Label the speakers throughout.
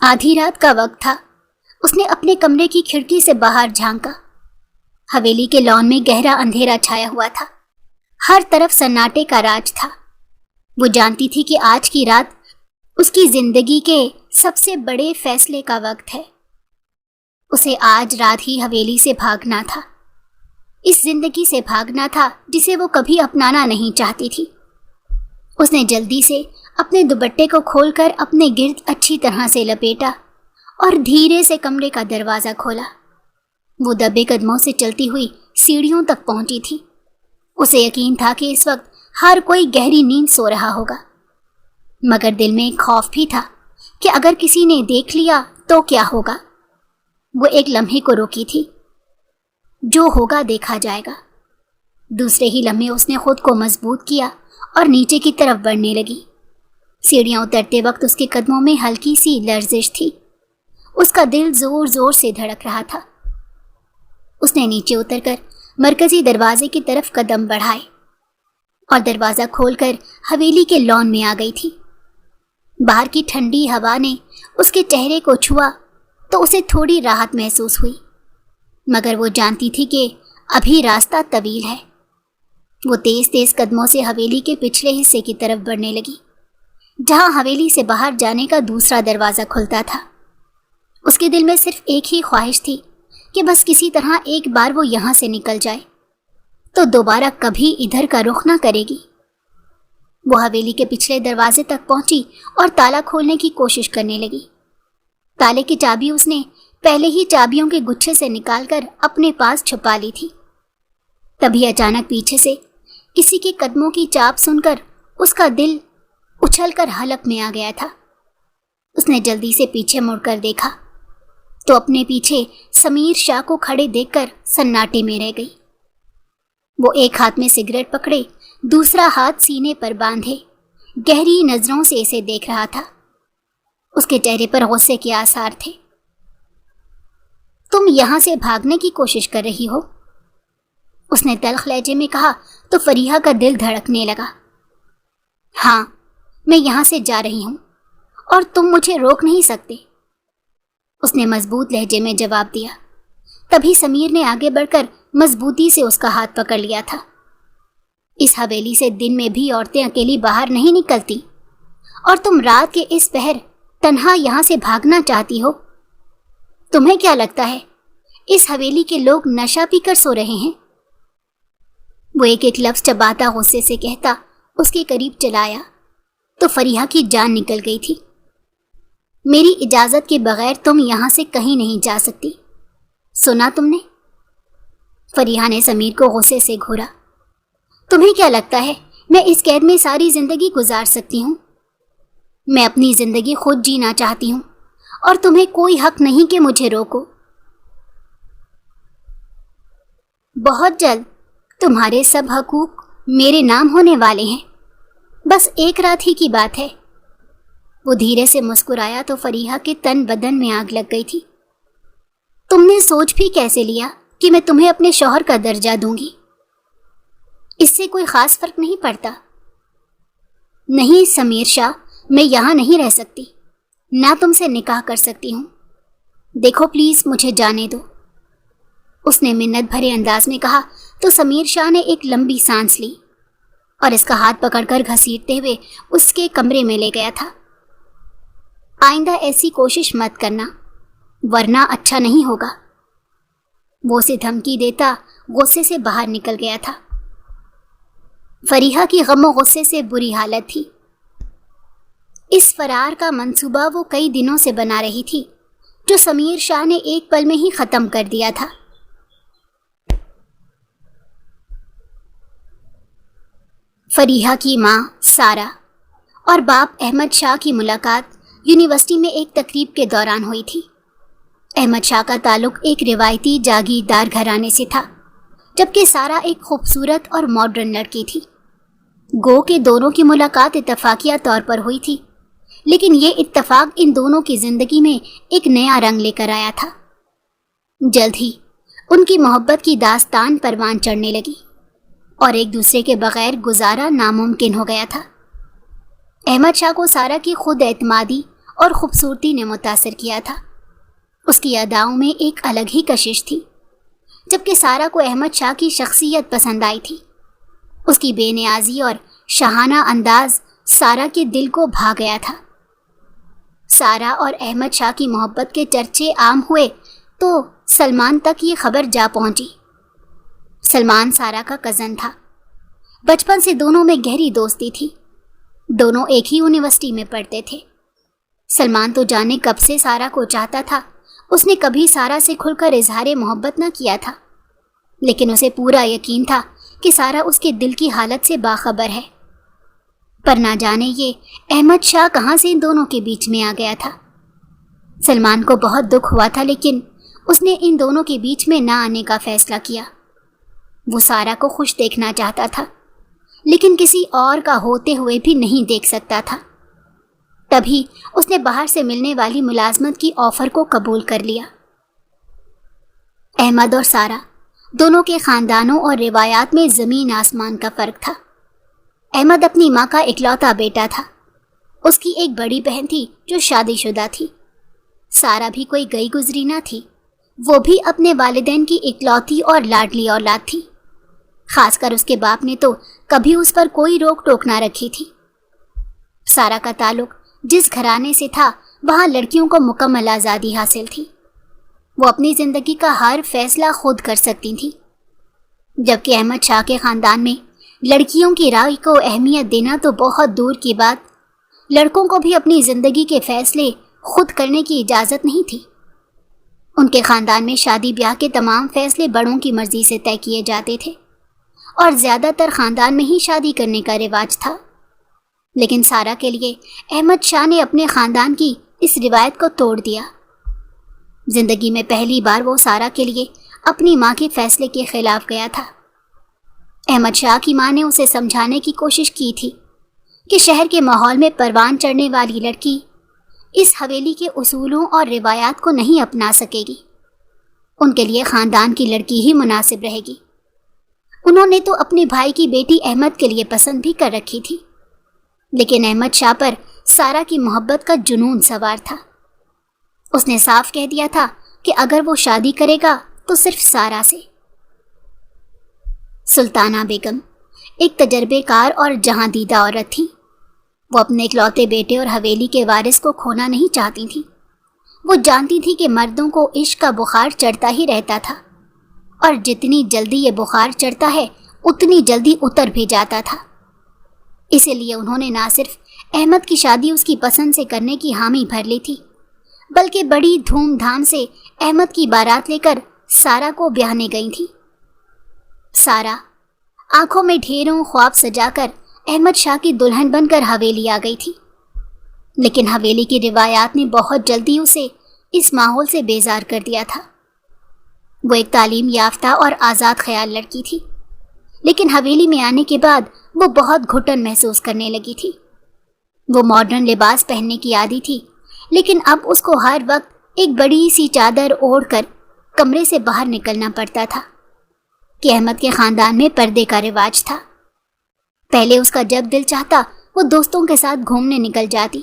Speaker 1: آدھی رات کا وقت تھا۔ اس نے اپنے کمرے کی کھڑکی سے باہر جھانکا۔ حویلی کے لان میں گہرا اندھیرا چھایا ہوا تھا۔ ہر طرف سناٹے کا راج تھا۔ وہ جانتی تھی کہ آج کی رات اس کی زندگی کے سب سے بڑے فیصلے کا وقت ہے۔ اسے آج رات ہی حویلی سے بھاگنا تھا۔ اس زندگی سے بھاگنا تھا جسے وہ کبھی اپنانا نہیں چاہتی تھی۔ اس نے جلدی سے اپنے دوپٹے کو کھول کر اپنے گرد اچھی طرح سے لپیٹا اور دھیرے سے کمرے کا دروازہ کھولا۔ وہ دبے قدموں سے چلتی ہوئی سیڑھیوں تک پہنچی تھی۔ اسے یقین تھا کہ اس وقت ہر کوئی گہری نیند سو رہا ہوگا، مگر دل میں ایک خوف بھی تھا کہ اگر کسی نے دیکھ لیا تو کیا ہوگا۔ وہ ایک لمحے کو روکی تھی۔ جو ہوگا دیکھا جائے گا۔ دوسرے ہی لمحے اس نے خود کو مضبوط کیا اور نیچے کی طرف بڑھنے لگی۔ سیڑھیاں اترتے وقت اس کے قدموں میں ہلکی سی لرزش تھی۔ اس کا دل زور زور سے دھڑک رہا تھا۔ اس نے نیچے اتر کر مرکزی دروازے کی طرف قدم بڑھائے اور دروازہ کھول کر حویلی کے لان میں آ گئی تھی۔ باہر کی ٹھنڈی ہوا نے اس کے چہرے کو چھوا تو اسے تھوڑی راحت محسوس ہوئی، مگر وہ جانتی تھی کہ ابھی راستہ طویل ہے۔ وہ تیز تیز قدموں سے حویلی کے پچھلے حصے کی طرف بڑھنے لگی، جہاں حویلی سے باہر جانے کا دوسرا دروازہ کھلتا تھا۔ اس کے دل میں صرف ایک ہی خواہش تھی کہ بس کسی طرح ایک بار وہ یہاں سے نکل جائے تو دوبارہ کبھی ادھر کا رخ نہ کرے گی۔ وہ حویلی کے پچھلے دروازے تک پہنچی اور تالا کھولنے کی کوشش کرنے لگی۔ تالے کی چابی اس نے پہلے ہی چابیوں کے گچھے سے نکال کر اپنے پاس چھپا لی تھی۔ تبھی اچانک پیچھے سے کسی کے قدموں کی چاپ سن کر اس کا دل اچھل کر حلق میں آ گیا تھا۔ اس نے جلدی سے پیچھے مڑ کر دیکھا تو اپنے پیچھے سمیر شاہ کو کھڑے دیکھ کر سناٹے میں رہ گئی۔ وہ ایک ہاتھ میں سگریٹ پکڑے، دوسرا ہاتھ سینے پر باندھے گہری نظروں سے اسے دیکھ رہا تھا۔ اس کے چہرے پر غصے کے آثار تھے۔ تم یہاں سے بھاگنے کی کوشش کر رہی ہو؟ اس نے تلخ لہجے میں کہا تو فریحہ کا دل دھڑکنے لگا۔ ہاں، میں یہاں سے جا رہی ہوں اور تم مجھے روک نہیں سکتے، اس نے مضبوط لہجے میں جواب دیا۔ تبھی سمیر نے آگے بڑھ کر مضبوطی سے اس کا ہاتھ پکڑ لیا تھا۔ اس حویلی سے دن میں بھی عورتیں اکیلی باہر نہیں نکلتی، اور تم رات کے اس پہر تنہا یہاں سے بھاگنا چاہتی ہو؟ تمہیں کیا لگتا ہے اس حویلی کے لوگ نشہ پی کر سو رہے ہیں؟ وہ ایک ایک لفظ چباتا غصے سے کہتا اس کے قریب چلایا تو فریحہ کی جان نکل گئی تھی۔ میری اجازت کے بغیر تم یہاں سے کہیں نہیں جا سکتی، سنا تم نے؟ فریحہ نے سمیر کو غصے سے گھورا۔ تمہیں کیا لگتا ہے میں اس قید میں ساری زندگی گزار سکتی ہوں؟ میں اپنی زندگی خود جینا چاہتی ہوں اور تمہیں کوئی حق نہیں کہ مجھے روکو۔ بہت جلد تمہارے سب حقوق میرے نام ہونے والے ہیں، بس ایک رات ہی کی بات ہے۔ وہ دھیرے سے مسکرایا تو فریحہ کے تن بدن میں آگ لگ گئی تھی۔ تم نے سوچ بھی کیسے لیا کہ میں تمہیں اپنے شوہر کا درجہ دوں گی؟ اس سے کوئی خاص فرق نہیں پڑتا۔ نہیں سمیر شاہ، میں یہاں نہیں رہ سکتی، نہ تم سے نکاح کر سکتی ہوں۔ دیکھو پلیز مجھے جانے دو، اس نے منت بھرے انداز میں کہا تو سمیر شاہ نے ایک لمبی سانس لی اور اس کا ہاتھ پکڑ کر گھسیٹتے ہوئے اس کے کمرے میں لے گیا تھا۔ آئندہ ایسی کوشش مت کرنا ورنہ اچھا نہیں ہوگا، وہ اسے دھمکی دیتا غصے سے باہر نکل گیا تھا۔ فریحہ کی غم و غصے سے بری حالت تھی۔ اس فرار کا منصوبہ وہ کئی دنوں سے بنا رہی تھی، جو سمیر شاہ نے ایک پل میں ہی ختم کر دیا تھا۔ فریحہ کی ماں سارہ اور باپ احمد شاہ کی ملاقات یونیورسٹی میں ایک تقریب کے دوران ہوئی تھی۔ احمد شاہ کا تعلق ایک روایتی جاگیردار گھرانے سے تھا، جبکہ سارہ ایک خوبصورت اور ماڈرن لڑکی تھی۔ گو کہ دونوں کی ملاقات اتفاقیہ طور پر ہوئی تھی، لیکن یہ اتفاق ان دونوں کی زندگی میں ایک نیا رنگ لے کر آیا تھا۔ جلد ہی ان کی محبت کی داستان پروان چڑھنے لگی اور ایک دوسرے کے بغیر گزارا ناممکن ہو گیا تھا۔ احمد شاہ کو سارہ کی خود اعتمادی اور خوبصورتی نے متاثر کیا تھا۔ اس کی اداؤں میں ایک الگ ہی کشش تھی، جبکہ سارہ کو احمد شاہ کی شخصیت پسند آئی تھی۔ اس کی بے نیازی اور شاہانہ انداز سارہ کے دل کو بھا گیا تھا۔ سارہ اور احمد شاہ کی محبت کے چرچے عام ہوئے تو سلمان تک یہ خبر جا پہنچی۔ سلمان سارہ کا کزن تھا۔ بچپن سے دونوں میں گہری دوستی تھی۔ دونوں ایک ہی یونیورسٹی میں پڑھتے تھے۔ سلمان تو جانے کب سے سارہ کو چاہتا تھا۔ اس نے کبھی سارہ سے کھل کر اظہار محبت نہ کیا تھا، لیکن اسے پورا یقین تھا کہ سارہ اس کے دل کی حالت سے باخبر ہے۔ پر نہ جانے یہ احمد شاہ کہاں سے ان دونوں کے بیچ میں آ گیا تھا۔ سلمان کو بہت دکھ ہوا تھا، لیکن اس نے ان دونوں کے بیچ میں نہ آنے کا فیصلہ کیا۔ وہ سارہ کو خوش دیکھنا چاہتا تھا، لیکن کسی اور کا ہوتے ہوئے بھی نہیں دیکھ سکتا تھا۔ تبھی اس نے باہر سے ملنے والی ملازمت کی آفر کو قبول کر لیا۔ احمد اور سارہ دونوں کے خاندانوں اور روایات میں زمین آسمان کا فرق تھا۔ احمد اپنی ماں کا اکلوتا بیٹا تھا۔ اس کی ایک بڑی بہن تھی جو شادی شدہ تھی۔ سارہ بھی کوئی گئی گزری نہ تھی، وہ بھی اپنے والدین کی اکلوتی اور لاڈلی اولاد تھی۔ خاص کر اس کے باپ نے تو کبھی اس پر کوئی روک ٹوک نہ رکھی تھی۔ سارہ کا تعلق جس گھرانے سے تھا وہاں لڑکیوں کو مکمل آزادی حاصل تھی۔ وہ اپنی زندگی کا ہر فیصلہ خود کر سکتی تھیں، جبکہ احمد شاہ کے خاندان میں لڑکیوں کی رائے کو اہمیت دینا تو بہت دور کی بات، لڑکوں کو بھی اپنی زندگی کے فیصلے خود کرنے کی اجازت نہیں تھی۔ ان کے خاندان میں شادی بیاہ کے تمام فیصلے بڑوں کی مرضی سے طے کیے جاتے تھے، اور زیادہ تر خاندان میں ہی شادی کرنے کا رواج تھا۔ لیکن سارہ کے لیے احمد شاہ نے اپنے خاندان کی اس روایت کو توڑ دیا۔ زندگی میں پہلی بار وہ سارہ کے لیے اپنی ماں کے فیصلے کے خلاف گیا تھا۔ احمد شاہ کی ماں نے اسے سمجھانے کی کوشش کی تھی کہ شہر کے ماحول میں پروان چڑھنے والی لڑکی اس حویلی کے اصولوں اور روایات کو نہیں اپنا سکے گی، ان کے لیے خاندان کی لڑکی ہی مناسب رہے گی۔ انہوں نے تو اپنے بھائی کی بیٹی احمد کے لیے پسند بھی کر رکھی تھی، لیکن احمد شاہ پر سارہ کی محبت کا جنون سوار تھا۔ اس نے صاف کہہ دیا تھا کہ اگر وہ شادی کرے گا تو صرف سارہ سے۔ سلطانہ بیگم ایک تجربے کار اور جہاں دیدہ عورت تھی۔ وہ اپنے اکلوتے بیٹے اور حویلی کے وارث کو کھونا نہیں چاہتی تھی۔ وہ جانتی تھی کہ مردوں کو عشق کا بخار چڑھتا ہی رہتا تھا، اور جتنی جلدی یہ بخار چڑھتا ہے اتنی جلدی اتر بھی جاتا تھا۔ اسی لیے انہوں نے نہ صرف احمد کی شادی اس کی پسند سے کرنے کی حامی بھر لی تھی، بلکہ بڑی دھوم دھام سے احمد کی بارات لے کر سارہ کو بیاہنے گئی تھی۔ سارہ آنکھوں میں ڈھیروں خواب سجا کر احمد شاہ کی دلہن بن کر حویلی آ گئی تھی، لیکن حویلی کی روایات نے بہت جلدی اسے اس ماحول سے بیزار کر دیا تھا۔ وہ ایک تعلیم یافتہ اور آزاد خیال لڑکی تھی، لیکن حویلی میں آنے کے بعد وہ بہت گھٹن محسوس کرنے لگی تھی۔ وہ ماڈرن لباس پہننے کی عادی تھی، لیکن اب اس کو ہر وقت ایک بڑی سی چادر اوڑھ کر کمرے سے باہر نکلنا پڑتا تھا کہ احمد کے خاندان میں پردے کا رواج تھا۔ پہلے اس کا جب دل چاہتا وہ دوستوں کے ساتھ گھومنے نکل جاتی،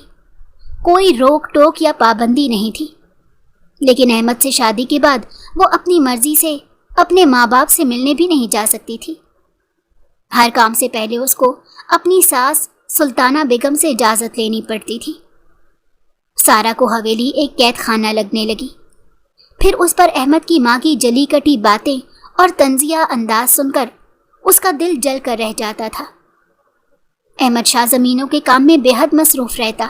Speaker 1: کوئی روک ٹوک یا پابندی نہیں تھی، لیکن احمد سے شادی کے بعد وہ اپنی مرضی سے اپنے ماں باپ سے ملنے بھی نہیں جا سکتی تھی۔ ہر کام سے پہلے اس کو اپنی ساس سلطانہ بیگم سے اجازت لینی پڑتی تھی۔ سارہ کو حویلی ایک قید خانہ لگنے لگی۔ پھر اس پر احمد کی ماں کی جلی کٹی باتیں اور طنزیہ انداز سن کر اس کا دل جل کر رہ جاتا تھا۔ احمد شاہ زمینوں کے کام میں بے حد مصروف رہتا،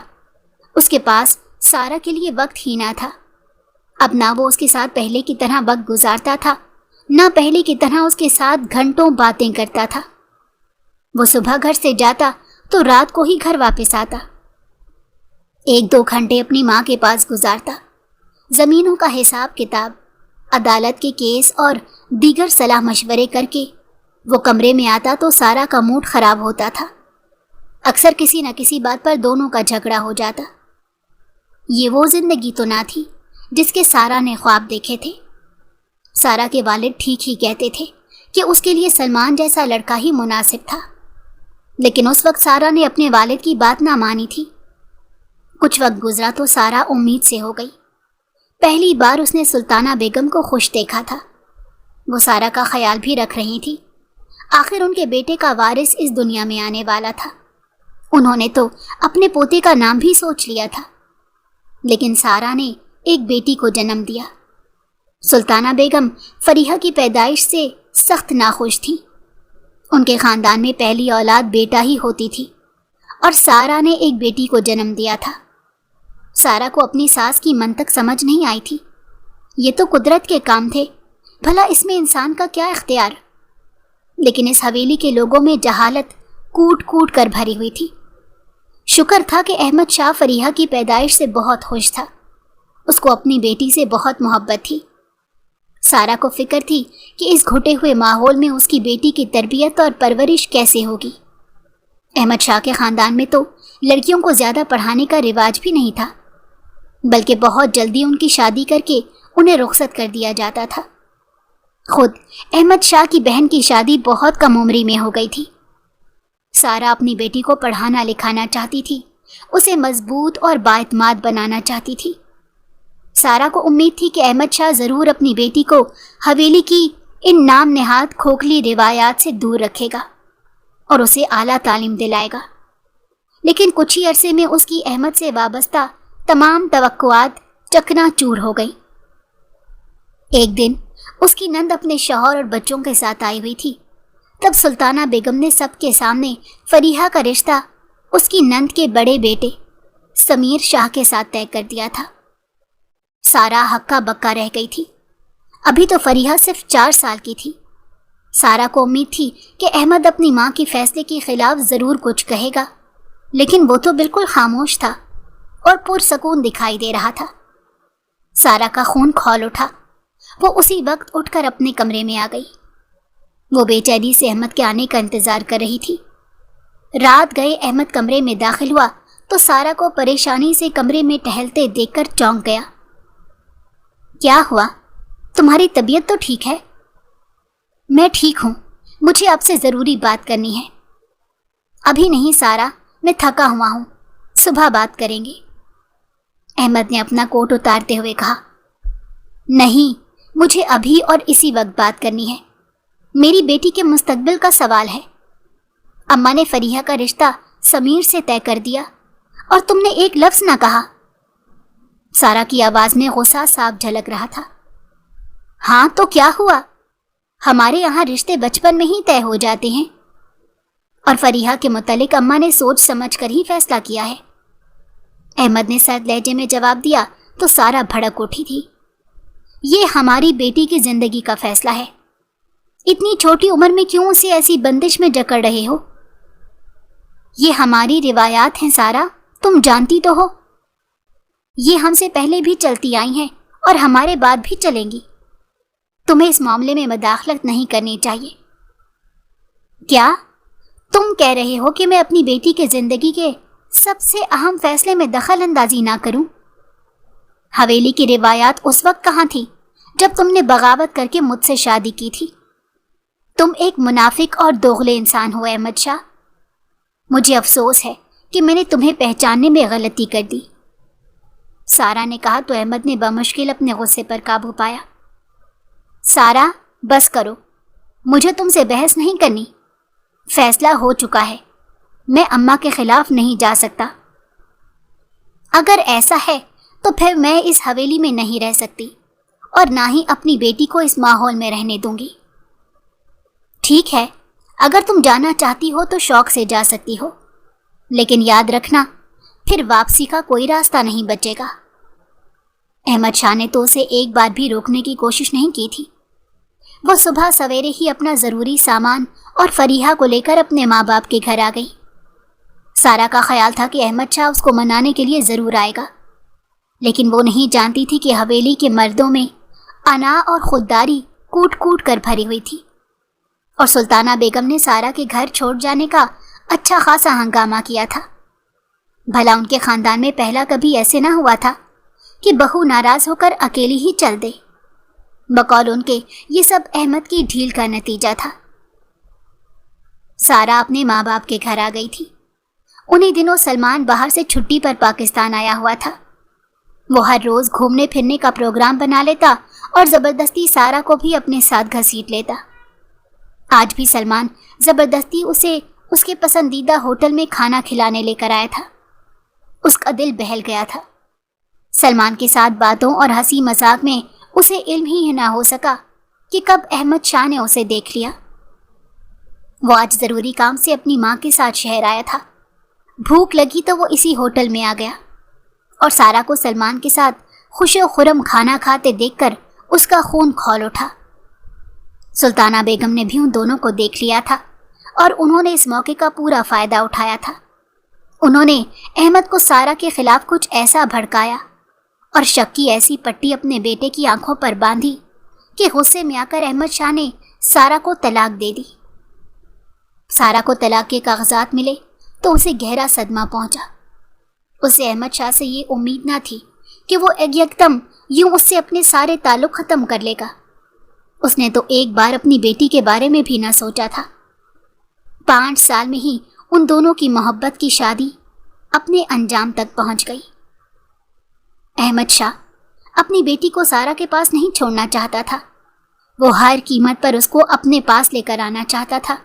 Speaker 1: اس کے پاس سارہ کے لیے وقت ہی نہ تھا۔ اب نہ وہ اس کے ساتھ پہلے کی طرح وقت گزارتا تھا، نہ پہلے کی طرح اس کے ساتھ گھنٹوں باتیں کرتا تھا۔ وہ صبح گھر سے جاتا تو رات کو ہی گھر واپس آتا، 1-2 گھنٹے اپنی ماں کے پاس گزارتا، زمینوں کا حساب کتاب، عدالت کے کیس اور دیگر صلاح مشورے کر کے وہ کمرے میں آتا تو سارہ کا موڈ خراب ہوتا تھا۔ اکثر کسی نہ کسی بات پر دونوں کا جھگڑا ہو جاتا۔ یہ وہ زندگی تو نہ تھی جس کے سارہ نے خواب دیکھے تھے۔ سارہ کے والد ٹھیک ہی کہتے تھے کہ اس کے لیے سلمان جیسا لڑکا ہی مناسب تھا، لیکن اس وقت سارہ نے اپنے والد کی بات نہ مانی تھی۔ کچھ وقت گزرا تو سارا امید سے ہو گئی۔ پہلی بار اس نے سلطانہ بیگم کو خوش دیکھا تھا۔ وہ سارا کا خیال بھی رکھ رہی تھی۔ آخر ان کے بیٹے کا وارث اس دنیا میں آنے والا تھا۔ انہوں نے تو اپنے پوتے کا نام بھی سوچ لیا تھا، لیکن سارا نے ایک بیٹی کو جنم دیا۔ سلطانہ بیگم فریحہ کی پیدائش سے سخت ناخوش تھی۔ ان کے خاندان میں پہلی اولاد بیٹا ہی ہوتی تھی، اور سارا نے ایک بیٹی کو جنم دیا تھا۔ سارا کو اپنی ساس کی منطق سمجھ نہیں آئی تھی۔ یہ تو قدرت کے کام تھے، بھلا اس میں انسان کا کیا اختیار؟ لیکن اس حویلی کے لوگوں میں جہالت کوٹ کوٹ کر بھری ہوئی تھی۔ شکر تھا کہ احمد شاہ فریحہ کی پیدائش سے بہت خوش تھا۔ اس کو اپنی بیٹی سے بہت محبت تھی۔ سارا کو فکر تھی کہ اس گھٹے ہوئے ماحول میں اس کی بیٹی کی تربیت اور پرورش کیسے ہوگی۔ احمد شاہ کے خاندان میں تو لڑکیوں کو زیادہ پڑھانے کا رواج بھی نہیں تھا، بلکہ بہت جلدی ان کی شادی کر کے انہیں رخصت کر دیا جاتا تھا۔ خود احمد شاہ کی بہن کی شادی بہت کم عمری میں ہو گئی تھی۔ سارا اپنی بیٹی کو پڑھانا لکھانا چاہتی تھی، اسے مضبوط اور بااعتماد بنانا چاہتی تھی۔ سارا کو امید تھی کہ احمد شاہ ضرور اپنی بیٹی کو حویلی کی ان نام نہاد کھوکھلی روایات سے دور رکھے گا اور اسے اعلیٰ تعلیم دلائے گا، لیکن کچھ ہی عرصے میں اس کی احمد سے وابستہ تمام توقعات چکنا چور ہو گئی۔ ایک دن اس کی نند اپنے شوہر اور بچوں کے ساتھ آئی ہوئی تھی۔ تب سلطانہ بیگم نے سب کے سامنے فریحہ کا رشتہ اس کی نند کے بڑے بیٹے سمیر شاہ کے ساتھ طے کر دیا تھا۔ سارا ہکا بکا رہ گئی تھی۔ ابھی تو فریحہ صرف 4 سال کی تھی۔ سارا کو امید تھی کہ احمد اپنی ماں کے فیصلے کے خلاف ضرور کچھ کہے گا، لیکن وہ تو بالکل خاموش تھا اور پرسکون دکھائی دے رہا تھا۔ سارا کا خون کھول اٹھا۔ وہ اسی وقت اٹھ کر اپنے کمرے میں آ گئی۔ وہ بے چینی سے احمد کے آنے کا انتظار کر رہی تھی۔ رات گئے احمد کمرے میں داخل ہوا تو سارا کو پریشانی سے کمرے میں ٹہلتے دیکھ کر چونک گیا۔ کیا ہوا؟ تمہاری طبیعت تو ٹھیک ہے؟ میں ٹھیک ہوں، مجھے آپ سے ضروری بات کرنی ہے۔ ابھی نہیں سارا، میں تھکا ہوا ہوں، صبح بات کریں گے۔ احمد نے اپنا کوٹ اتارتے ہوئے کہا۔ نہیں، مجھے ابھی اور اسی وقت بات کرنی ہے۔ میری بیٹی کے مستقبل کا سوال ہے۔ اماں نے فریحہ کا رشتہ سمیر سے طے کر دیا اور تم نے ایک لفظ نہ کہا۔ سارا کی آواز میں غصہ صاف جھلک رہا تھا۔ ہاں تو کیا ہوا؟ ہمارے یہاں رشتے بچپن میں ہی طے ہو جاتے ہیں، اور فریحہ کے متعلق اماں نے سوچ سمجھ کر ہی فیصلہ کیا ہے۔ احمد نے سرد لہجے میں جواب دیا تو سارا بھڑک اٹھی تھی۔ یہ ہماری بیٹی کی زندگی کا فیصلہ ہے، اتنی چھوٹی عمر میں کیوں اسے ایسی بندش میں جکڑ رہے ہو؟ یہ ہماری روایات ہیں سارا، تم جانتی تو ہو۔ یہ ہم سے پہلے بھی چلتی آئی ہیں اور ہمارے بعد بھی چلیں گی۔ تمہیں اس معاملے میں مداخلت نہیں کرنی چاہیے۔ کیا تم کہہ رہے ہو کہ میں اپنی بیٹی کے زندگی کے سب سے اہم فیصلے میں دخل اندازی نہ کروں؟ حویلی کی روایات اس وقت کہاں تھی جب تم نے بغاوت کر کے مجھ سے شادی کی تھی؟ تم ایک منافق اور دوغلے انسان ہو احمد شاہ۔ مجھے افسوس ہے کہ میں نے تمہیں پہچاننے میں غلطی کر دی۔ سارا نے کہا تو احمد نے بمشکل اپنے غصے پر قابو پایا۔ سارا بس کرو، مجھے تم سے بحث نہیں کرنی۔ فیصلہ ہو چکا ہے، میں اماں کے خلاف نہیں جا سکتا۔ اگر ایسا ہے تو پھر میں اس حویلی میں نہیں رہ سکتی اور نہ ہی اپنی بیٹی کو اس ماحول میں رہنے دوں گی۔ ٹھیک ہے، اگر تم جانا چاہتی ہو تو شوق سے جا سکتی ہو، لیکن یاد رکھنا پھر واپسی کا کوئی راستہ نہیں بچے گا۔ احمد شاہ نے تو اسے ایک بار بھی روکنے کی کوشش نہیں کی تھی۔ وہ صبح سویرے ہی اپنا ضروری سامان اور فریحہ کو لے کر اپنے ماں باپ کے گھر آ گئی۔ سارا کا خیال تھا کہ احمد شاہ اس کو منانے کے لیے ضرور آئے گا، لیکن وہ نہیں جانتی تھی کہ حویلی کے مردوں میں انا اور خودداری کوٹ کوٹ کر بھری ہوئی تھی، اور سلطانہ بیگم نے سارا کے گھر چھوڑ جانے کا اچھا خاصا ہنگامہ کیا تھا۔ بھلا ان کے خاندان میں پہلا کبھی ایسے نہ ہوا تھا کہ بہو ناراض ہو کر اکیلی ہی چل دے۔ بقول ان کے یہ سب احمد کی ڈھیل کا نتیجہ تھا۔ سارا اپنے ماں باپ کے گھر آ گئی تھی۔ انہی دنوں سلمان باہر سے چھٹی پر پاکستان آیا ہوا تھا۔ وہ ہر روز گھومنے پھرنے کا پروگرام بنا لیتا اور زبردستی سارا کو بھی اپنے ساتھ گھسیٹ لیتا۔ آج بھی سلمان زبردستی اسے اس کے پسندیدہ ہوٹل میں کھانا کھلانے لے کر آیا تھا۔ اس کا دل بہل گیا تھا۔ سلمان کے ساتھ باتوں اور ہنسی مذاق میں اسے علم ہی نہ ہو سکا کہ کب احمد شاہ نے اسے دیکھ لیا۔ وہ آج ضروری کام سے اپنی ماں کے ساتھ شہر آیا تھا۔ بھوک لگی تو وہ اسی ہوٹل میں آ گیا اور سارا کو سلمان کے ساتھ خوش و خرم کھانا کھاتے دیکھ کر اس کا خون کھول اٹھا۔ سلطانہ بیگم نے بھی ان دونوں کو دیکھ لیا تھا اور انہوں نے اس موقع کا پورا فائدہ اٹھایا تھا۔ انہوں نے احمد کو سارا کے خلاف کچھ ایسا بھڑکایا اور شک کی ایسی پٹی اپنے بیٹے کی آنکھوں پر باندھی کہ غصے میں آ کر احمد شاہ نے سارا کو طلاق دے دی۔ سارا کو طلاق کے کاغذات ملے تو اسے گہرا صدمہ پہنچا۔ اسے احمد شاہ سے یہ امید نہ تھی کہ وہ یکدم یوں اس سے اپنے سارے تعلق ختم کر لے گا۔ اس نے تو ایک بار اپنی بیٹی کے بارے میں بھی نہ سوچا تھا۔ 5 سال میں ہی ان دونوں کی محبت کی شادی اپنے انجام تک پہنچ گئی۔ احمد شاہ اپنی بیٹی کو سارا کے پاس نہیں چھوڑنا چاہتا تھا۔ وہ ہر قیمت پر اس کو اپنے پاس لے کر آنا چاہتا تھا،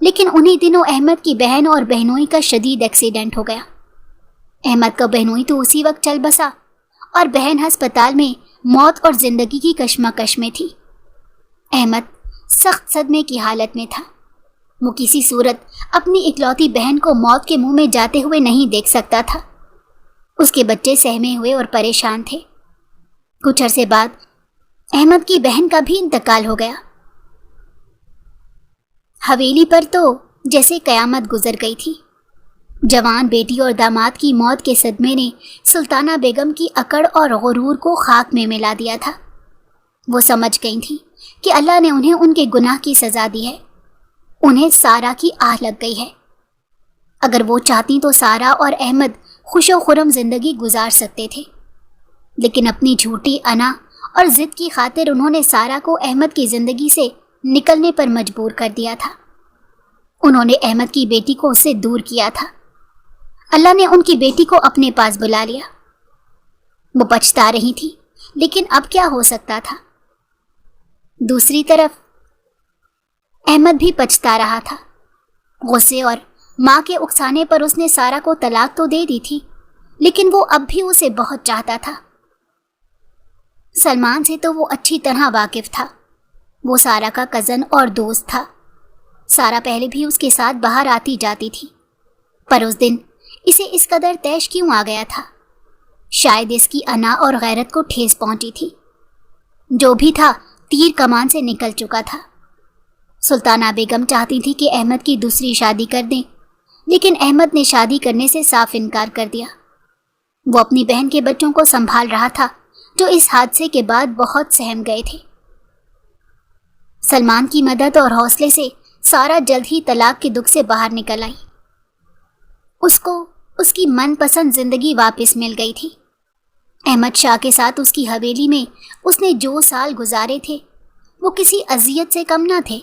Speaker 1: لیکن انہی دنوں احمد کی بہن اور بہنوئی کا شدید ایکسیڈنٹ ہو گیا۔ احمد کا بہنوئی تو اسی وقت چل بسا اور بہن ہسپتال میں موت اور زندگی کی کشمکش میں تھی۔ احمد سخت صدمے کی حالت میں تھا۔ وہ کسی صورت اپنی اکلوتی بہن کو موت کے منہ میں جاتے ہوئے نہیں دیکھ سکتا تھا۔ اس کے بچے سہمے ہوئے اور پریشان تھے۔ کچھ عرصے بعد احمد کی بہن کا بھی انتقال ہو گیا۔ حویلی پر تو جیسے قیامت گزر گئی تھی۔ جوان بیٹی اور داماد کی موت کے صدمے نے سلطانہ بیگم کی اکڑ اور غرور کو خاک میں ملا دیا تھا۔ وہ سمجھ گئی تھی کہ اللہ نے انہیں ان کے گناہ کی سزا دی ہے۔ انہیں سارا کی آہ لگ گئی ہے۔ اگر وہ چاہتی تو سارا اور احمد خوش و خرم زندگی گزار سکتے تھے، لیکن اپنی جھوٹی انا اور ضد کی خاطر انہوں نے سارا کو احمد کی زندگی سے نکلنے پر مجبور کر دیا تھا۔ انہوں نے احمد کی بیٹی کو اس سے دور کیا تھا۔ اللہ نے ان کی بیٹی کو اپنے پاس بلا لیا۔ وہ پچھتا رہی تھی، لیکن اب کیا ہو سکتا تھا؟ دوسری طرف احمد بھی پچھتا رہا تھا۔ غصے اور ماں کے اکسانے پر اس نے سارا کو طلاق تو دے دی تھی، لیکن وہ اب بھی اسے بہت چاہتا تھا۔ سلمان سے تو وہ اچھی طرح واقف تھا۔ وہ سارا کا کزن اور دوست تھا۔ سارا پہلے بھی اس کے ساتھ باہر آتی جاتی تھی، پر اس دن اسے اس قدر طیش کیوں آ گیا تھا؟ شاید اس کی انا اور غیرت کو ٹھیس پہنچی تھی۔ جو بھی تھا تیر کمان سے نکل چکا تھا۔ سلطانہ بیگم چاہتی تھی کہ احمد کی دوسری شادی کر دیں، لیکن احمد نے شادی کرنے سے صاف انکار کر دیا۔ وہ اپنی بہن کے بچوں کو سنبھال رہا تھا جو اس حادثے کے بعد بہت سہم گئے تھے۔ سلمان کی مدد اور حوصلے سے سارا جلد ہی طلاق کے دکھ سے باہر نکل آئی۔ اس کو اس کی من پسند زندگی واپس مل گئی تھی۔ احمد شاہ کے ساتھ اس کی حویلی میں اس نے جو سال گزارے تھے وہ کسی اذیت سے کم نہ تھے۔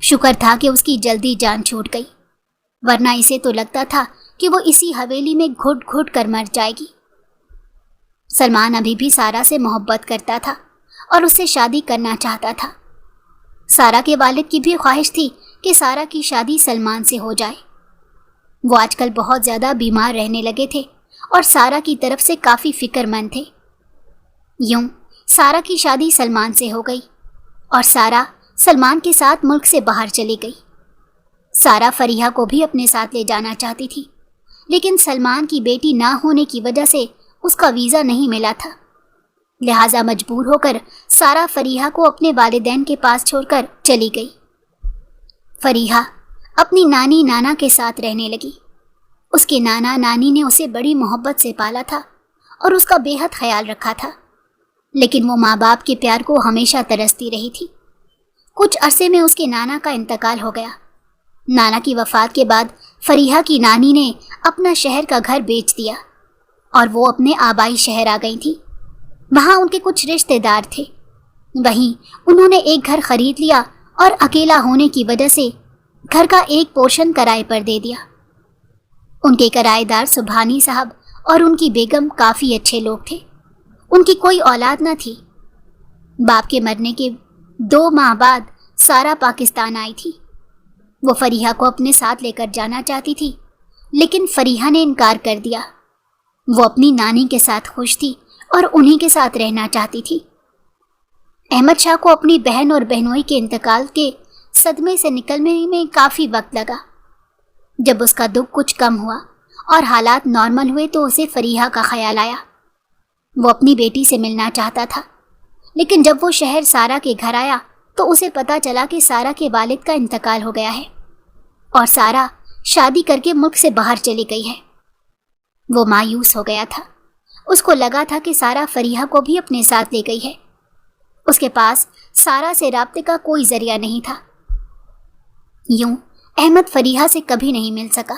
Speaker 1: شکر تھا کہ اس کی جلدی جان چھوٹ گئی، ورنہ اسے تو لگتا تھا کہ وہ اسی حویلی میں گھٹ گھٹ کر مر جائے گی۔ سلمان ابھی بھی سارا سے محبت کرتا تھا اور اس سے شادی کرنا چاہتا تھا۔ سارا کے والد کی بھی خواہش تھی کہ سارا کی شادی سلمان سے ہو جائے۔ وہ آج کل بہت زیادہ بیمار رہنے لگے تھے اور سارا کی طرف سے کافی فکر مند تھے۔ یوں سارا کی شادی سلمان سے ہو گئی اور سارا سلمان کے ساتھ ملک سے باہر چلی گئی۔ سارا فریحہ کو بھی اپنے ساتھ لے جانا چاہتی تھی، لیکن سلمان کی بیٹی نہ ہونے کی وجہ سے اس کا ویزا نہیں ملا تھا۔ لہٰذا مجبور ہو کر سارا فریحہ کو اپنے والدین کے پاس چھوڑ کر چلی گئی۔ فریحہ اپنی نانی نانا کے ساتھ رہنے لگی۔ اس کے نانا نانی نے اسے بڑی محبت سے پالا تھا اور اس کا بے حد خیال رکھا تھا، لیکن وہ ماں باپ کے پیار کو ہمیشہ ترستی رہی تھی۔ کچھ عرصے میں اس کے نانا کا انتقال ہو گیا۔ نانا کی وفات کے بعد فریحہ کی نانی نے اپنا شہر کا گھر بیچ دیا اور وہ اپنے آبائی شہر آ گئی تھی۔ وہاں ان کے کچھ رشتہ دار تھے۔ وہیں انہوں نے ایک گھر خرید لیا اور اکیلا ہونے کی وجہ سے گھر کا ایک پورشن کرائے پر دے دیا۔ ان کے کرایہ دار سبحانی صاحب اور ان کی بیگم کافی اچھے لوگ تھے۔ ان کی کوئی اولاد نہ تھی۔ باپ کے مرنے کے 2 ماہ بعد سارا پاکستان آئی تھی۔ وہ فریحہ کو اپنے ساتھ لے کر جانا چاہتی تھی، لیکن فریحہ نے انکار کر دیا۔ وہ اپنی نانی کے ساتھ خوش تھی اور انہی کے ساتھ رہنا چاہتی تھی۔ احمد شاہ کو اپنی بہن اور بہنوئی کے انتقال کے صدمے سے نکلنے میں کافی وقت لگا۔ جب اس کا دکھ کچھ کم ہوا اور حالات نارمل ہوئے تو اسے فریحہ کا خیال آیا۔ وہ اپنی بیٹی سے ملنا چاہتا تھا، لیکن جب وہ شہر سارا کے گھر آیا تو اسے پتا چلا کہ سارا کے والد کا انتقال ہو گیا ہے اور سارا شادی کر کے ملک سے باہر چلی گئی ہے۔ وہ مایوس ہو گیا تھا۔ اس کو لگا تھا کہ سارا فریحہ کو بھی اپنے ساتھ لے گئی ہے۔ اس کے پاس سارا سے رابطے کا کوئی ذریعہ نہیں تھا۔ یوں احمد فریحہ سے کبھی نہیں مل سکا۔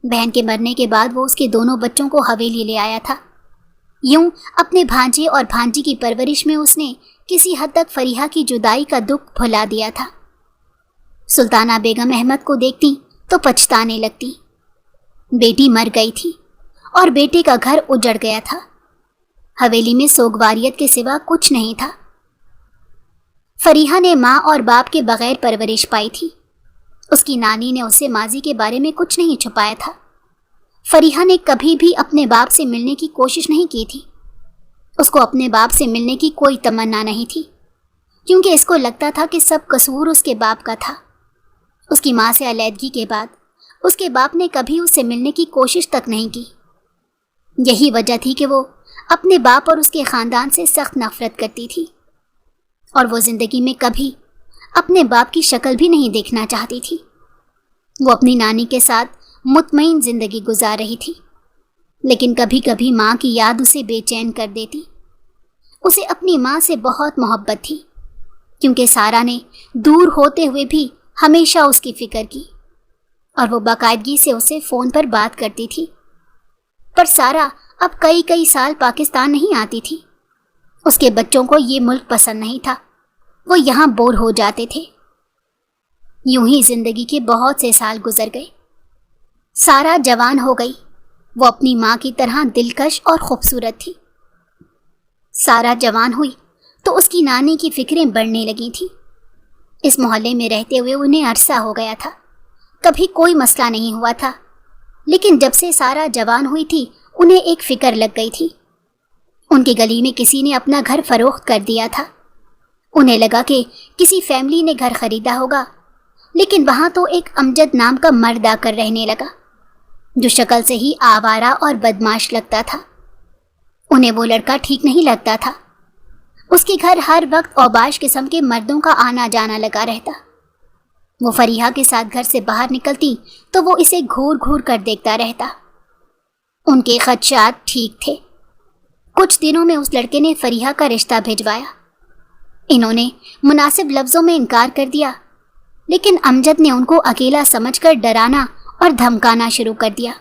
Speaker 1: بہن کے مرنے کے بعد وہ اس کے دونوں بچوں کو حویلی لے آیا تھا۔ یوں اپنے بھانجے اور بھانجی کی پرورش میں اس نے کسی حد تک فریحہ کی جدائی کا دکھ بھلا دیا تھا۔ سلطانہ بیگم احمد کو دیکھتی تو پچھتانے لگتی۔ بیٹی مر گئی تھی اور بیٹے کا گھر اجڑ گیا تھا۔ حویلی میں سوگواریت کے سوا کچھ نہیں تھا۔ فریحہ نے ماں اور باپ کے بغیر پرورش پائی تھی۔ اس کی نانی نے اسے ماضی کے بارے میں کچھ نہیں چھپایا تھا۔ فریحہ نے کبھی بھی اپنے باپ سے ملنے کی کوشش نہیں کی تھی۔ اس کو اپنے باپ سے ملنے کی کوئی تمنا نہیں تھی، کیونکہ اس کو لگتا تھا کہ سب قصور اس کے باپ کا تھا۔ اس کی ماں سے علیحدگی کے بعد اس کے باپ نے کبھی اس سے ملنے کی کوشش تک نہیں کی۔ یہی وجہ تھی کہ وہ اپنے باپ اور اس کے خاندان سے سخت نفرت کرتی تھی، اور وہ زندگی میں کبھی اپنے باپ کی شکل بھی نہیں دیکھنا چاہتی تھی۔ وہ اپنی نانی کے ساتھ مطمئن زندگی گزار رہی تھی، لیکن کبھی کبھی ماں کی یاد اسے بے چین کر دیتی۔ اسے اپنی ماں سے بہت محبت تھی، کیونکہ سارا نے دور ہوتے ہوئے بھی ہمیشہ اس کی فکر کی، اور وہ باقاعدگی سے اسے فون پر بات کرتی تھی۔ پر سارا اب کئی سال پاکستان نہیں آتی تھی۔ اس کے بچوں کو یہ ملک پسند نہیں تھا، وہ یہاں بور ہو جاتے تھے۔ یوں ہی زندگی کے بہت سے سال گزر گئے۔ سارا جوان ہو گئی۔ وہ اپنی ماں کی طرح دلکش اور خوبصورت تھی۔ سارا جوان ہوئی تو اس کی نانی کی فکریں بڑھنے لگی تھیں۔ اس محلے میں رہتے ہوئے انہیں عرصہ ہو گیا تھا، کبھی کوئی مسئلہ نہیں ہوا تھا، لیکن جب سے سارا جوان ہوئی تھی انہیں ایک فکر لگ گئی تھی۔ ان کی گلی میں کسی نے اپنا گھر فروخت کر دیا تھا۔ انہیں لگا کہ کسی فیملی نے گھر خریدا ہوگا، لیکن وہاں تو ایک امجد نام کا مرد آ کر رہنے لگا، جو شکل سے ہی آوارہ اور بدماش لگتا تھا۔ انہیں وہ لڑکا ٹھیک نہیں لگتا تھا۔ اس کے گھر ہر وقت اوباش قسم کے مردوں کا آنا جانا لگا رہتا۔ وہ فریحہ کے ساتھ گھر سے باہر نکلتی تو وہ اسے گھور گھور کر دیکھتا رہتا۔ ان کے خدشات ٹھیک تھے۔ کچھ دنوں میں اس لڑکے نے فریحہ کا رشتہ بھجوایا۔ انہوں نے مناسب لفظوں میں انکار کر دیا، لیکن امجد نے ان کو اکیلا سمجھ کر ڈرانا اور دھمکانا شروع کر دیا۔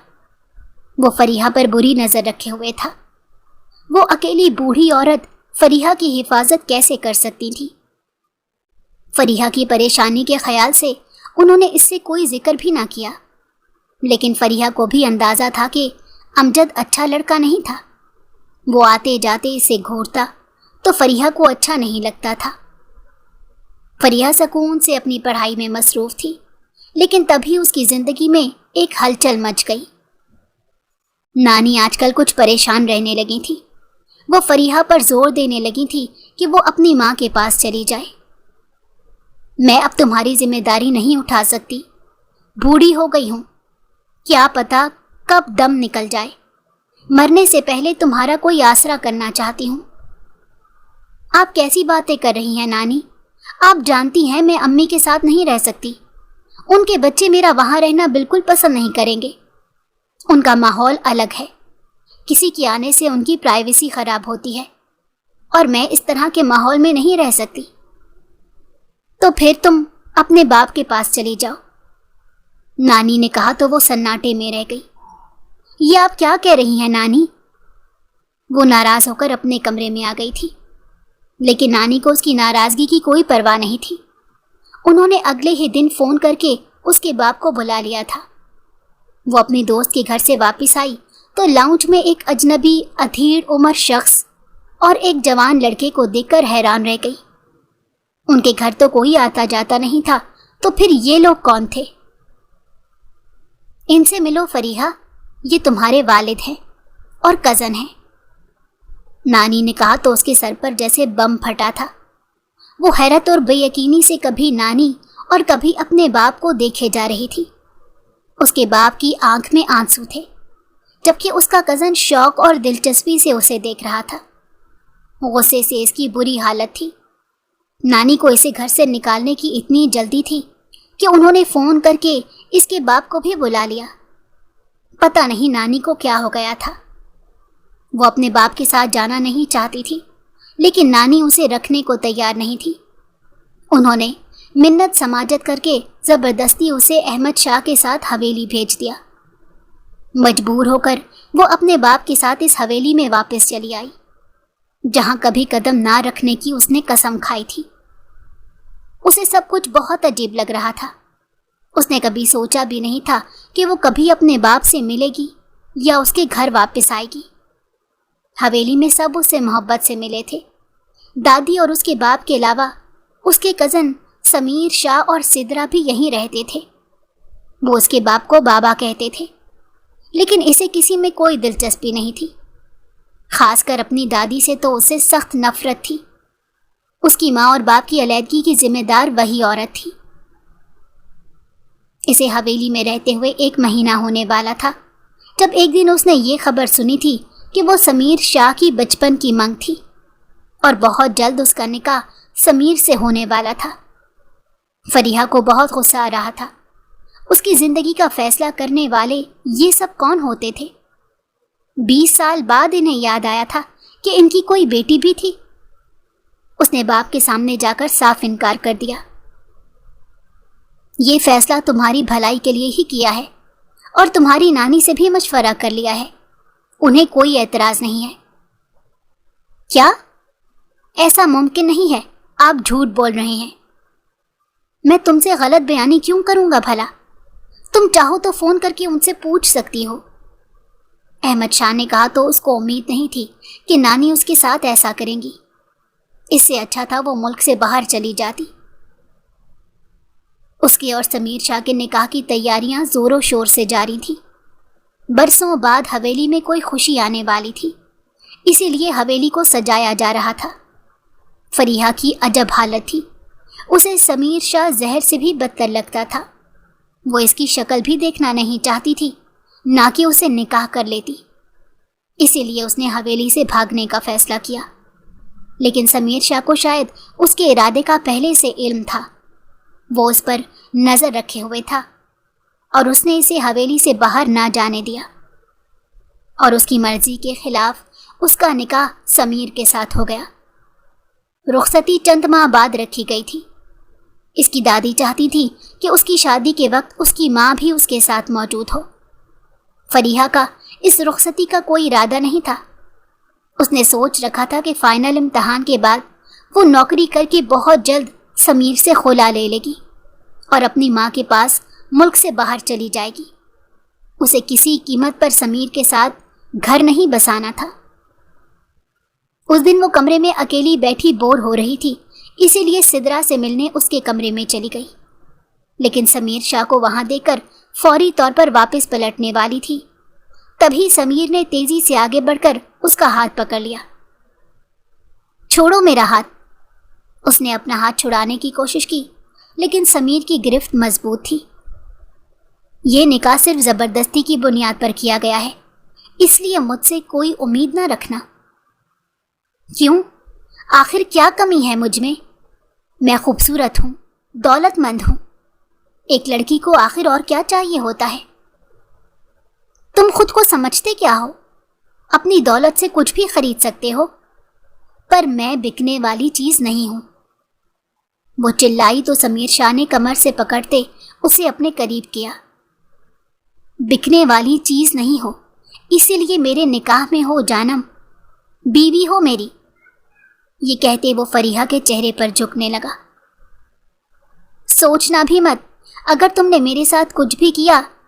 Speaker 1: وہ فریحہ پر بری نظر رکھے ہوئے تھا۔ وہ اکیلی بوڑھی عورت فریحہ کی حفاظت کیسے کر سکتی تھی؟ فریحہ کی پریشانی کے خیال سے انہوں نے اس سے کوئی ذکر بھی نہ کیا، لیکن فریحہ کو بھی اندازہ تھا کہ امجد اچھا لڑکا نہیں تھا۔ وہ آتے جاتے اسے گھورتا تو فریحہ کو اچھا نہیں لگتا تھا۔ فریحہ سکون سے اپنی پڑھائی میں مصروف تھی، لیکن تبھی اس کی زندگی میں ایک ہلچل مچ گئی۔ نانی آج کل کچھ پریشان رہنے لگی تھی۔ وہ فریحہ پر زور دینے لگی تھی کہ وہ اپنی ماں کے پاس چلی جائے۔ میں اب تمہاری ذمہ داری نہیں اٹھا سکتی، بوڑھی ہو گئی ہوں، کیا پتا کب دم نکل جائے، مرنے سے پہلے تمہارا کوئی آسرا کرنا چاہتی ہوں۔ آپ کیسی باتیں کر رہی ہیں نانی؟ آپ جانتی ہیں میں امی کے ساتھ نہیں رہ سکتی۔ ان کے بچے میرا وہاں رہنا بالکل پسند نہیں کریں گے۔ ان کا ماحول الگ ہے، کسی کے آنے سے ان کی پرائیویسی خراب ہوتی ہے، اور میں اس طرح کے ماحول میں نہیں رہ سکتی۔ تو پھر تم اپنے باپ کے پاس چلی جاؤ، نانی نے کہا تو وہ سناٹے میں رہ گئی۔ یہ آپ کیا کہہ رہی ہیں نانی؟ وہ ناراض ہو کر اپنے کمرے میں آ گئی تھی، لیکن نانی کو اس کی ناراضگی کی کوئی پرواہ نہیں تھی۔ انہوں نے اگلے ہی دن فون کر کے اس کے باپ کو بلا لیا تھا۔ وہ اپنے دوست کے گھر سے واپس آئی تو لاؤنج میں ایک اجنبی ادھیڑ عمر شخص اور ایک جوان لڑکے کو دیکھ کر حیران رہ گئی۔ ان کے گھر تو کوئی آتا جاتا نہیں تھا، تو پھر یہ لوگ کون تھے؟ ان سے ملو فریحہ، یہ تمہارے والد ہیں اور کزن ہیں، نانی نے کہا تو اس کے سر پر جیسے بم پھٹا تھا۔ وہ حیرت اور بے یقینی سے کبھی نانی اور کبھی اپنے باپ کو دیکھے جا رہی تھی۔ اس کے باپ کی آنکھ میں آنسو تھے، جبکہ اس کا کزن شوق اور دلچسپی سے اسے دیکھ رہا تھا۔ غصے سے اس کی بری حالت تھی۔ نانی کو اسے گھر سے نکالنے کی اتنی جلدی تھی کہ انہوں نے فون کر کے اس کے باپ کو بھی بلا لیا۔ پتہ نہیں نانی کو کیا ہو گیا تھا۔ وہ اپنے باپ کے ساتھ جانا نہیں چاہتی تھی، لیکن نانی اسے رکھنے کو تیار نہیں تھی۔ انہوں نے منت سماجت کر کے زبردستی اسے احمد شاہ کے ساتھ حویلی بھیج دیا۔ مجبور ہو کر وہ اپنے باپ کے ساتھ اس حویلی میں واپس چلی آئی، جہاں کبھی قدم نہ رکھنے کی اس نے قسم کھائی تھی۔ اسے سب کچھ بہت عجیب لگ رہا تھا۔ اس نے کبھی سوچا بھی نہیں تھا کہ وہ کبھی اپنے باپ سے ملے گی یا اس کے گھر واپس آئے گی۔ حویلی میں سب اس سے محبت سے ملے تھے۔ دادی اور اس کے باپ کے علاوہ اس کے کزن سمیر شاہ اور سدرا بھی یہیں رہتے تھے۔ وہ اس کے باپ کو بابا کہتے تھے، لیکن اسے کسی میں کوئی دلچسپی نہیں تھی۔ خاص کر اپنی دادی سے تو اسے سخت نفرت تھی۔ اس کی ماں اور باپ کی علیحدگی کی ذمہ دار وہی عورت تھی۔ اسے حویلی میں رہتے ہوئے 1 مہینہ ہونے والا تھا جب ایک دن اس نے یہ خبر سنی تھی کہ وہ سمیر شاہ کی بچپن کی منگ تھی اور بہت جلد اس کا نکاح سمیر سے ہونے والا تھا۔ فریحہ کو بہت غصہ آ رہا تھا۔ اس کی زندگی کا فیصلہ کرنے والے یہ سب کون ہوتے تھے؟ 20 سال بعد انہیں یاد آیا تھا کہ ان کی کوئی بیٹی بھی تھی۔ اس نے باپ کے سامنے جا کر صاف انکار کر دیا۔ یہ فیصلہ تمہاری بھلائی کے لیے ہی کیا ہے اور تمہاری نانی سے بھی مشورہ کر لیا ہے، انہیں کوئی اعتراض نہیں ہے۔ کیا؟ ایسا ممکن نہیں ہے، آپ جھوٹ بول رہے ہیں۔ میں تم سے غلط بیانی کیوں کروں گا بھلا؟ تم چاہو تو فون کر کے ان سے پوچھ سکتی ہو۔ احمد شاہ نے کہا تو اس کو امید نہیں تھی کہ نانی اس کے ساتھ ایسا کریں گی۔ اس سے اچھا تھا وہ ملک سے باہر چلی جاتی۔ اس کے اور سمیر شاہ کے نکاح کی تیاریاں زور و شور سے جاری تھیں۔ برسوں بعد حویلی میں کوئی خوشی آنے والی تھی، اسی لیے حویلی کو سجایا جا رہا تھا۔ فریحہ کی عجب حالت تھی۔ اسے سمیر شاہ زہر سے بھی بدتر لگتا تھا۔ وہ اس کی شکل بھی دیکھنا نہیں چاہتی تھی، نہ کہ اسے نکاح کر لیتی۔ اسی لیے اس نے حویلی سے بھاگنے کا فیصلہ کیا۔ لیکن سمیر شاہ کو شاید اس کے ارادے کا پہلے سے علم تھا۔ وہ اس پر نظر رکھے ہوئے تھا اور اس نے اسے حویلی سے باہر نہ جانے دیا، اور اس کی مرضی کے خلاف اس کا نکاح سمیر کے ساتھ ہو گیا۔ رخصتی چند ماہ بعد رکھی گئی تھی۔ اس کی دادی چاہتی تھی کہ اس کی شادی کے وقت اس کی ماں بھی اس کے ساتھ موجود ہو۔ فریحہ کا اس رخصتی کا کوئی ارادہ نہیں تھا۔ اس نے سوچ رکھا تھا کہ فائنل امتحان کے بعد وہ نوکری کر کے بہت جلد سمیر سے خلا لے لے گی اور اپنی ماں کے پاس ملک سے باہر چلی جائے گی۔ اسے کسی قیمت پر سمیر کے ساتھ گھر نہیں بسانا تھا۔ اس دن وہ کمرے میں اکیلی بیٹھی بور ہو رہی تھی، اسی لیے سدرا سے ملنے اس کے کمرے میں چلی گئی۔ لیکن سمیر شاہ کو وہاں دیکھ کر فوری طور پر واپس پلٹنے والی تھی۔ تبھی سمیر نے تیزی سے آگے بڑھ کر اس کا ہاتھ پکڑ لیا۔ چھوڑو میرا ہاتھ۔ اس نے اپنا ہاتھ چھڑانے کی کوشش کی، لیکن سمیر کی گرفت مضبوط تھی۔ یہ نکاح صرف زبردستی کی بنیاد پر کیا گیا ہے، اس لیے مجھ سے کوئی امید نہ رکھنا۔ کیوں؟ آخر کیا کمی ہے مجھ میں خوبصورت ہوں، دولت مند ہوں۔ ایک لڑکی کو آخر اور کیا چاہیے ہوتا ہے؟ تم خود کو سمجھتے کیا ہو؟ اپنی دولت سے کچھ بھی خرید سکتے ہو، پر میں بکنے والی چیز نہیں ہوں۔ وہ چلائی تو سمیر شاہ نے کمر سے پکڑتے اسے اپنے قریب کیا۔ بکنے والی چیز نہیں ہو، اسی لیے میرے نکاح میں ہو جانم، بیوی ہو میری۔ یہ کہتے وہ فریحہ کے چہرے پر جھکنے لگا۔ سوچنا بھی مت، اگر تم نے میرے ساتھ کچھ بھی کیا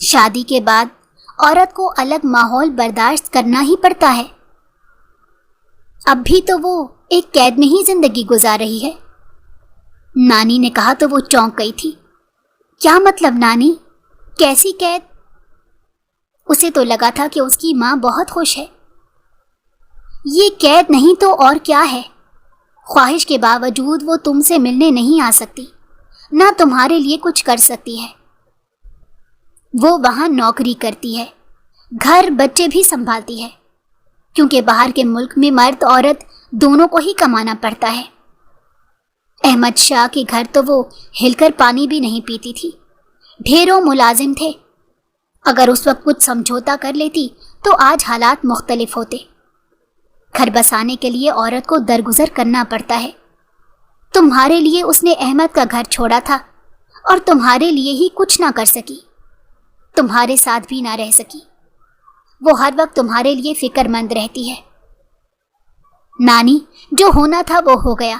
Speaker 1: شادی کے بعد عورت کو الگ ماحول برداشت کرنا ہی پڑتا ہے۔ اب بھی تو وہ ایک قید میں ہی زندگی گزار رہی ہے۔ نانی نے کہا تو وہ چونک گئی تھی۔ کیا مطلب نانی؟ کیسی قید؟ اسے تو لگا تھا کہ اس کی ماں بہت خوش ہے۔ یہ قید نہیں تو اور کیا ہے؟ خواہش کے باوجود وہ تم سے ملنے نہیں آ سکتی، نہ تمہارے لیے کچھ کر سکتی ہے۔ وہ وہاں نوکری کرتی ہے، گھر بچے بھی سنبھالتی ہے، کیونکہ باہر کے ملک میں مرد عورت دونوں کو ہی کمانا پڑتا ہے۔ احمد شاہ کے گھر تو وہ ہل کر پانی بھی نہیں پیتی تھی، ڈھیروں ملازم تھے۔ اگر اس وقت کچھ سمجھوتا کر لیتی تو آج حالات مختلف ہوتے۔ گھر بسانے کے لیے عورت کو درگزر کرنا پڑتا ہے۔ تمہارے لیے اس نے احمد کا گھر چھوڑا تھا اور تمہارے لیے ہی کچھ نہ کر سکی، تمہارے ساتھ بھی نہ رہ سکی۔ وہ ہر وقت تمہارے لیے فکر مند رہتی ہے۔ نانی، جو ہونا تھا وہ ہو گیا،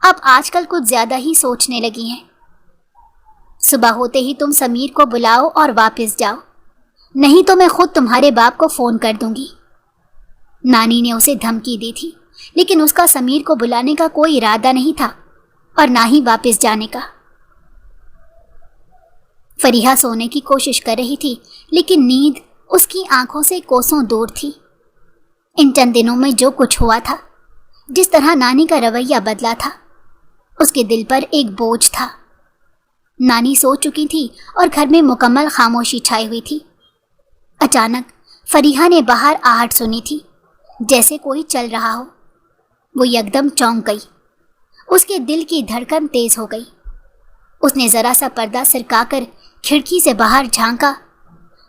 Speaker 1: اب آج کل کچھ زیادہ ہی سوچنے لگی ہیں۔ صبح ہوتے ہی تم سمیر کو بلاؤ اور واپس جاؤ، نہیں تو میں خود تمہارے باپ کو فون کر دوں گی۔ نانی نے اسے دھمکی دی تھی، لیکن اس کا سمیر کو بلانے کا کوئی ارادہ نہیں تھا اور نہ ہی واپس جانے کا۔ فریحہ سونے کی کوشش کر رہی تھی، لیکن نیند اس کی آنکھوں سے کوسوں دور تھی۔ ان چند دنوں میں جو کچھ ہوا تھا، جس طرح نانی کا رویہ بدلا تھا، اس کے دل پر ایک بوجھ تھا۔ نانی سو چکی تھی اور گھر میں مکمل خاموشی چھائی ہوئی تھی۔ اچانک فریحہ نے باہر آہٹ سنی تھی، جیسے کوئی چل رہا ہو۔ وہ یکدم چونک گئی، اس کے دل کی دھڑکن تیز ہو گئی۔ اس نے ذرا سا پردہ سرکا کر کھڑکی سے باہر جھانکا،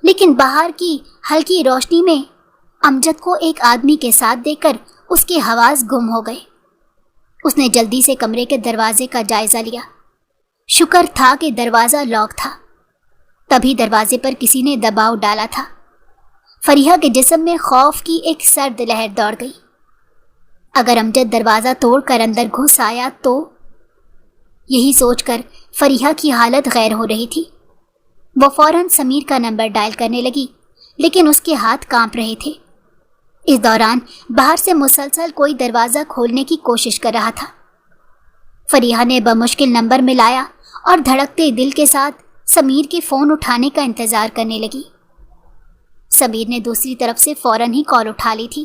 Speaker 1: لیکن باہر کی ہلکی روشنی میں امجد کو ایک آدمی کے ساتھ دیکھ کر اس کے حواس گم ہو گئے۔ اس نے جلدی سے کمرے کے دروازے کا جائزہ لیا۔ شکر تھا کہ دروازہ لاک تھا۔ تبھی دروازے پر کسی نے دباؤ ڈالا تھا۔ فریحہ کے جسم میں خوف کی ایک سرد لہر دوڑ گئی۔ اگر امجد دروازہ توڑ کر اندر گھس آیا تو؟ یہی سوچ کر فریحہ کی حالت غیر ہو رہی تھی۔ وہ فوراً سمیر کا نمبر ڈائل کرنے لگی، لیکن اس کے ہاتھ کانپ رہے تھے۔ اس دوران باہر سے مسلسل کوئی دروازہ کھولنے کی کوشش کر رہا تھا۔ فریحہ نے بمشکل نمبر ملایا اور دھڑکتے دل کے ساتھ سمیر کے فون اٹھانے کا انتظار کرنے لگی۔ سمیر نے دوسری طرف سے فوراً ہی کال اٹھا لی تھی۔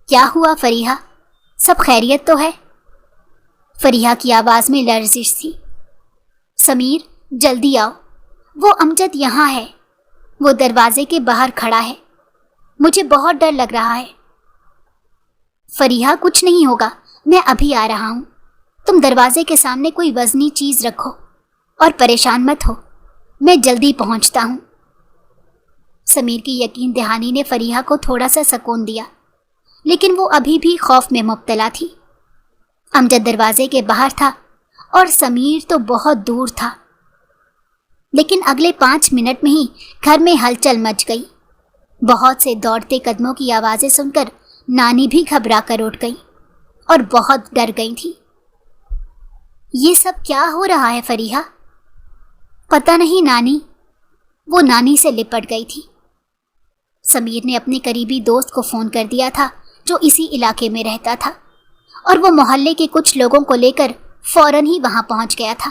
Speaker 1: کیا ہوا فریحہ؟ سب خیریت تو ہے؟ فریحہ کی آواز میں لرزش تھی۔ سمیر، جلدی آؤ، وہ امجد یہاں ہے، وہ دروازے کے باہر کھڑا ہے، مجھے بہت ڈر لگ رہا ہے۔ فریحہ، کچھ نہیں ہوگا، میں ابھی آ رہا ہوں۔ تم دروازے کے سامنے کوئی وزنی چیز رکھو اور پریشان مت ہو، میں جلدی پہنچتا ہوں۔ سمیر کی یقین دہانی نے فریحہ کو تھوڑا سا سکون دیا، لیکن وہ ابھی بھی خوف میں مبتلا تھی۔ امجد دروازے کے باہر تھا اور سمیر تو بہت دور تھا۔ لیکن اگلے 5 منٹ میں ہی گھر میں ہلچل مچ گئی۔ بہت سے دوڑتے قدموں کی آوازیں سن کر نانی بھی گھبرا کر اٹھ گئی اور بہت ڈر گئی تھی۔ یہ سب کیا ہو رہا ہے فریحہ؟ پتہ نہیں نانی، وہ نانی سے لپٹ گئی تھی۔ سمیر نے اپنے قریبی دوست کو فون کر دیا تھا جو اسی علاقے میں رہتا تھا، اور وہ محلے کے کچھ لوگوں کو لے کر فوراً ہی وہاں پہنچ گیا تھا۔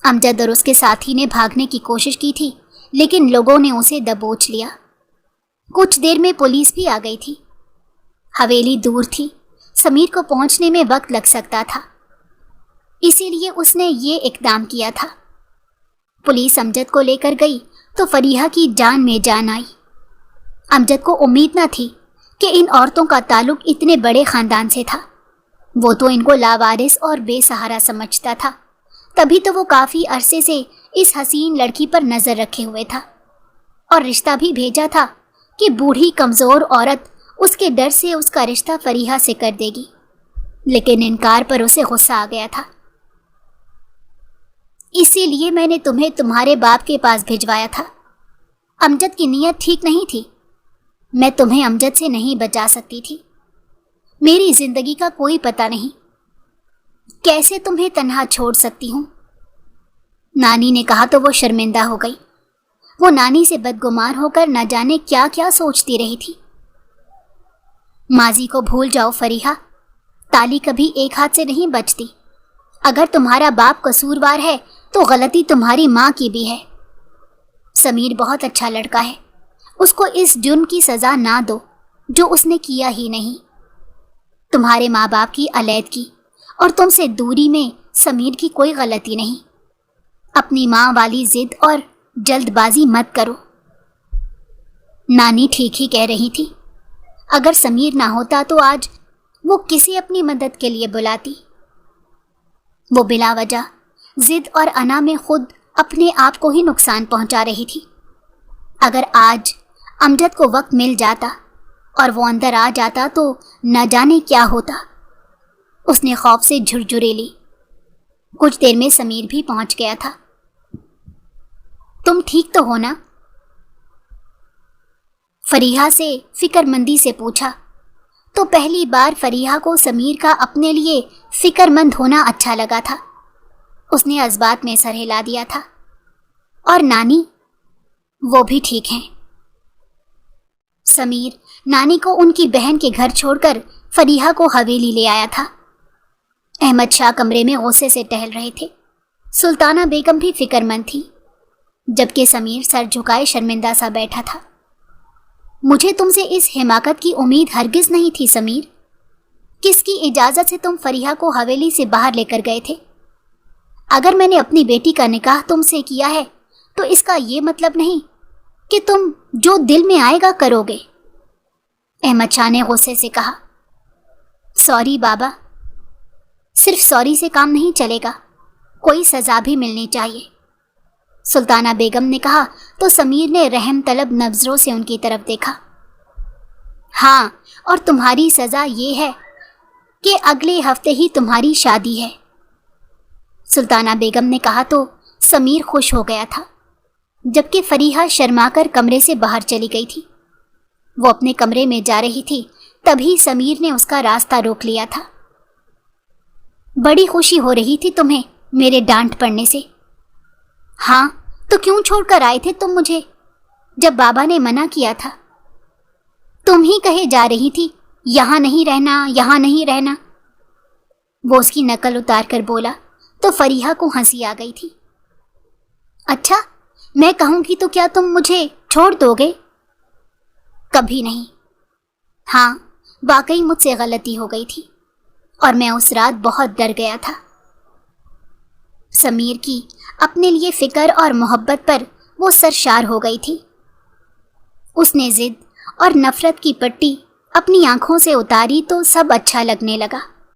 Speaker 1: امجد اور اس کے ساتھی نے بھاگنے کی کوشش کی تھی، لیکن لوگوں نے اسے دبوچ لیا۔ کچھ دیر میں پولیس بھی آ گئی تھی۔ حویلی دور تھی، سمیر کو پہنچنے میں وقت لگ سکتا تھا، اسی لیے اس نے یہ اقدام کیا تھا۔ پولیس امجد کو لے کر گئی تو فریحہ کی جان میں جان آئی۔ امجد کو امید نہ تھی کہ ان عورتوں کا تعلق اتنے بڑے خاندان سے تھا۔ وہ تو ان کو لاوارث اور بے سہارا سمجھتا تھا، تبھی تو وہ کافی عرصے سے اس حسین لڑکی پر نظر رکھے ہوئے تھا، اور رشتہ بھی بھیجا تھا کہ بوڑھی کمزور عورت اس کے ڈر سے اس کا رشتہ فریحہ سے کر دے گی، لیکن انکار پر اسے غصہ آ گیا تھا۔ اسی لیے میں نے تمہیں تمہارے باپ کے پاس بھیجوایا تھا۔ امجد کی نیت ٹھیک نہیں تھی، میں تمہیں امجد سے نہیں بچا سکتی تھی۔ میری زندگی کا کوئی پتہ نہیں، کیسے تمہیں تنہا چھوڑ سکتی ہوں؟ نانی نے کہا تو وہ شرمندہ ہو گئی۔ وہ نانی سے بدگمان ہو کر نہ جانے کیا کیا سوچتی رہی تھی۔ ماضی کو بھول جاؤ فریحہ، تالی کبھی ایک ہاتھ سے نہیں بچتی۔ اگر تمہارا باپ قصوروار ہے تو غلطی تمہاری ماں کی بھی ہے۔ سمیر بہت اچھا لڑکا ہے، اس کو اس جرم کی سزا نہ دو جو اس نے کیا ہی نہیں۔ تمہارے ماں باپ کی علیحدگی اور تم سے دوری میں سمیر کی کوئی غلطی نہیں۔ اپنی ماں والی ضد اور جلد بازی مت کرو۔ نانی ٹھیک ہی کہہ رہی تھی، اگر سمیر نہ ہوتا تو آج وہ کسی اپنی مدد کے لیے بلاتی۔ وہ بلا وجہ ضد اور انا میں خود اپنے آپ کو ہی نقصان پہنچا رہی تھی۔ اگر آج امجد کو وقت مل جاتا اور وہ اندر آ جاتا تو نہ جانے کیا ہوتا۔ اس نے خوف سے جھرجھری لی۔ کچھ دیر میں سمیر بھی پہنچ گیا تھا۔ تم ٹھیک تو ہو نا؟ فریحہ سے فکر مندی سے پوچھا تو پہلی بار فریحہ کو سمیر کا اپنے لیے فکر مند ہونا اچھا لگا تھا۔ اس نے جذبات میں سر ہلا دیا تھا۔ اور نانی؟ وہ بھی ٹھیک ہیں۔ سمیر نانی کو ان کی بہن کے گھر چھوڑ کر فریحہ کو حویلی لے آیا تھا۔ احمد شاہ کمرے میں غصے سے ٹہل رہے تھے۔ سلطانہ بیگم بھی فکر مند تھی، جبکہ سمیر سر جھکائے شرمندہ سا بیٹھا تھا۔ مجھے تم سے اس حماقت کی امید ہرگز نہیں تھی سمیر۔ کس کی اجازت سے تم فریحہ کو حویلی سے باہر لے کر گئے تھے؟ اگر میں نے اپنی بیٹی کا نکاح تم سے کیا ہے تو اس کا یہ مطلب نہیں کہ تم جو دل میں آئے گا کرو گے۔ احمد شاہ نے غصے سے کہا، سوری بابا، صرف سوری سے کام نہیں چلے گا، کوئی سزا بھی ملنی چاہیے۔ سلطانہ بیگم نے کہا تو سمیر نے رحم طلب نظروں سے ان کی طرف دیکھا۔ ہاں، اور تمہاری سزا یہ ہے کہ اگلے ہفتے ہی تمہاری شادی ہے۔ سلطانہ بیگم نے کہا تو سمیر خوش ہو گیا تھا، جبکہ فریحہ شرما کر کمرے سے باہر چلی گئی تھی۔ وہ اپنے کمرے میں جا رہی تھی، تبھی سمیر نے اس کا راستہ روک لیا تھا۔ بڑی خوشی ہو رہی تھی تمہیں میرے ڈانٹ پڑنے سے؟ ہاں، تو کیوں چھوڑ کر آئے تھے تم مجھے جب بابا نے منع کیا تھا؟ تم ہی کہے جا رہی تھی یہاں نہیں رہنا، یہاں نہیں رہنا۔ وہ اس کی نقل اتار کر بولا تو فریحہ کو ہنسی آ گئی تھی۔ اچھا، میں کہوں گی تو کیا تم مجھے چھوڑ دو گے؟ کبھی نہیں۔ ہاں، واقعی مجھ سے غلطی ہو گئی تھی اور میں اس رات بہت ڈر گیا تھا۔ سمیر کی اپنے لیے فکر اور محبت پر وہ سرشار ہو گئی تھی۔ اس نے ضد اور نفرت کی پٹی اپنی آنکھوں سے اتاری تو سب اچھا لگنے لگا۔